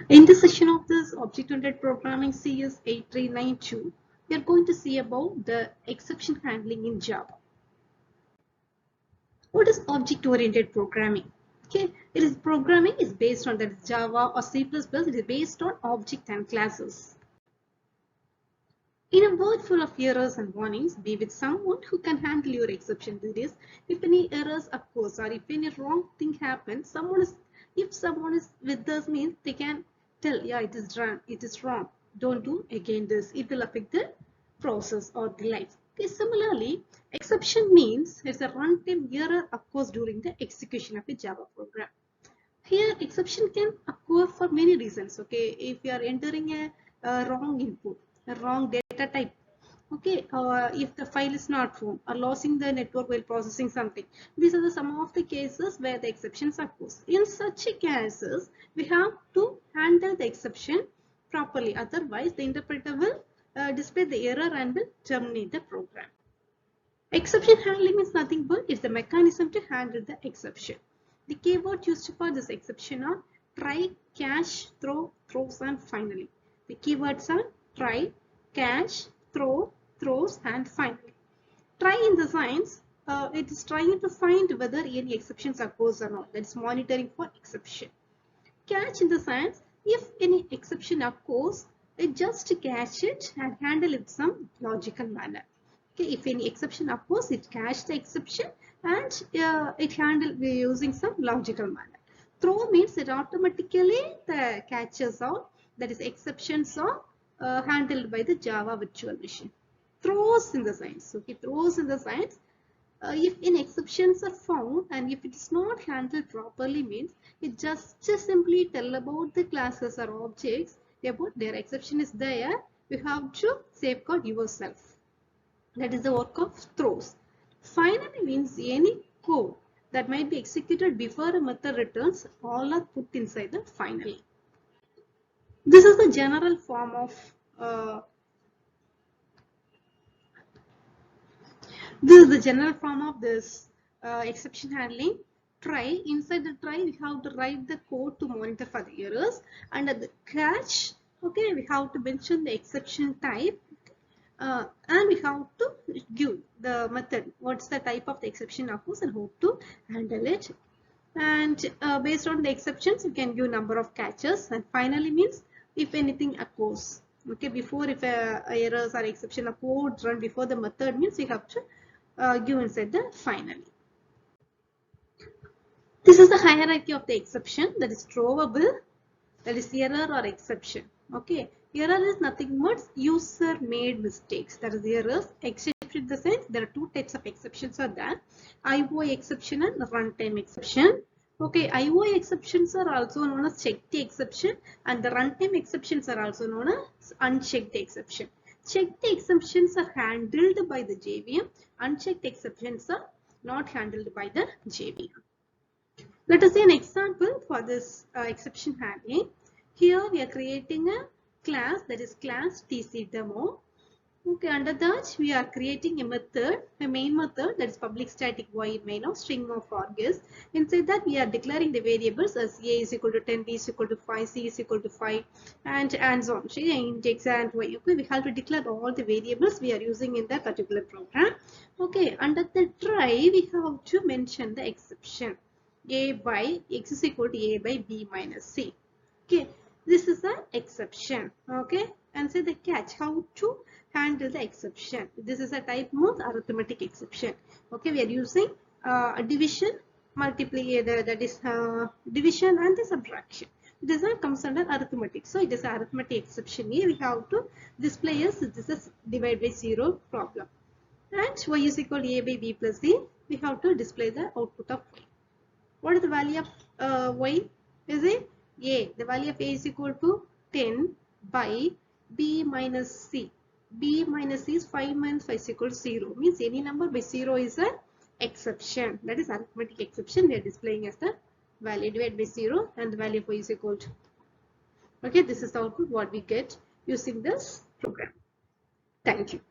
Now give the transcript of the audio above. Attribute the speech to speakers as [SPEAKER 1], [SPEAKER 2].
[SPEAKER 1] In this session of this Object-Oriented Programming CS 8392, we are going to see about the exception handling in Java. What is object-oriented programming? Okay, it is programming is based on that Java or C++. It is based on object and classes. In a world full of errors and warnings, be with someone who can handle your exception. That is, if any errors occurs or if any wrong thing happens, if someone is with us means they can tell, yeah, it is wrong. Don't do again this. It will affect the process or the life. Okay, similarly, exception means it's a runtime error occurs during the execution of a Java program. Here, exception can occur for many reasons. Okay, if you are entering a wrong input, a wrong data type. Okay, if the file is not found or losing the network while processing something. These are some of the cases where the exceptions occur. In such cases, we have to handle the exception properly. Otherwise, the interpreter will display the error and will terminate the program. Exception handling is nothing but it's the mechanism to handle the exception. The keyword used for this exception are try, catch, throw, throws, and finally. The keywords are try, catch, throw, throws, and finally. Try in the science, it is trying to find whether any exceptions occurs or not. That is monitoring for exception. Catch in the science, if any exception occurs, it just catch it and handle it in some logical manner. Okay, if any exception occurs, it catch the exception and it handle using some logical manner. Throw means it automatically the catches out, that is exceptions are handled by the Java virtual machine. Throws in the science. Okay, throws in the science. If any exceptions are found and if it is not handled properly means it just simply tell about the classes or objects about their exception is there. You have to safeguard yourself. That is the work of throws. Finally means any code that might be executed before a method returns, all are put inside the finally. This is the general form of this exception handling. Try, inside the try we have to write the code to monitor for the errors. Under the catch, okay, we have to mention the exception type. And we have to give the method, what's the type of the exception occurs and how to handle it. And based on the exceptions, you can give number of catches. And finally means if anything occurs. Okay, before if errors or exception of code run before the method means we have to give inside the finally. This is the hierarchy of the exception, that is throwable, that is error or exception. Okay, error is nothing but user made mistakes, that is the errors. Exception in the sense there are two types of exceptions are there, IO exception and runtime exception. Okay, IO exceptions are also known as checked exception and the runtime exceptions are also known as unchecked exception. Checked exceptions are handled by the JVM, unchecked exceptions are not handled by the JVM. Let us see an example for this exception handling. Here we are creating a class, that is class TC demo. Okay, under that we are creating a method, a main method, that is public static void main of string of args. Inside that we are declaring the variables as a is equal to 10, b is equal to 5, c is equal to 5 and so on. So int x and y. Okay, we have to declare all the variables we are using in that particular program. Okay, under the try we have to mention the exception. A by x is equal to a by b minus c. Okay, this is an exception. Okay, and say the catch, how to handle the exception. This is a type of arithmetic exception. Okay, we are using division, multiplier, that is division and the subtraction. This one comes under arithmetic. So it is an arithmetic exception. Here we have to display as this is divide by 0 problem. And y is equal to a by b plus c. We have to display the output of y. What is the value of y? Is it a? The value of a is equal to 10 by b minus c. B minus c is 5 minus 5 is equal to 0. Means any number by 0 is an exception. That is arithmetic exception. We are displaying as the value divided by 0 and the value of y is equal to. Okay, this is the output what we get using this program. Thank you.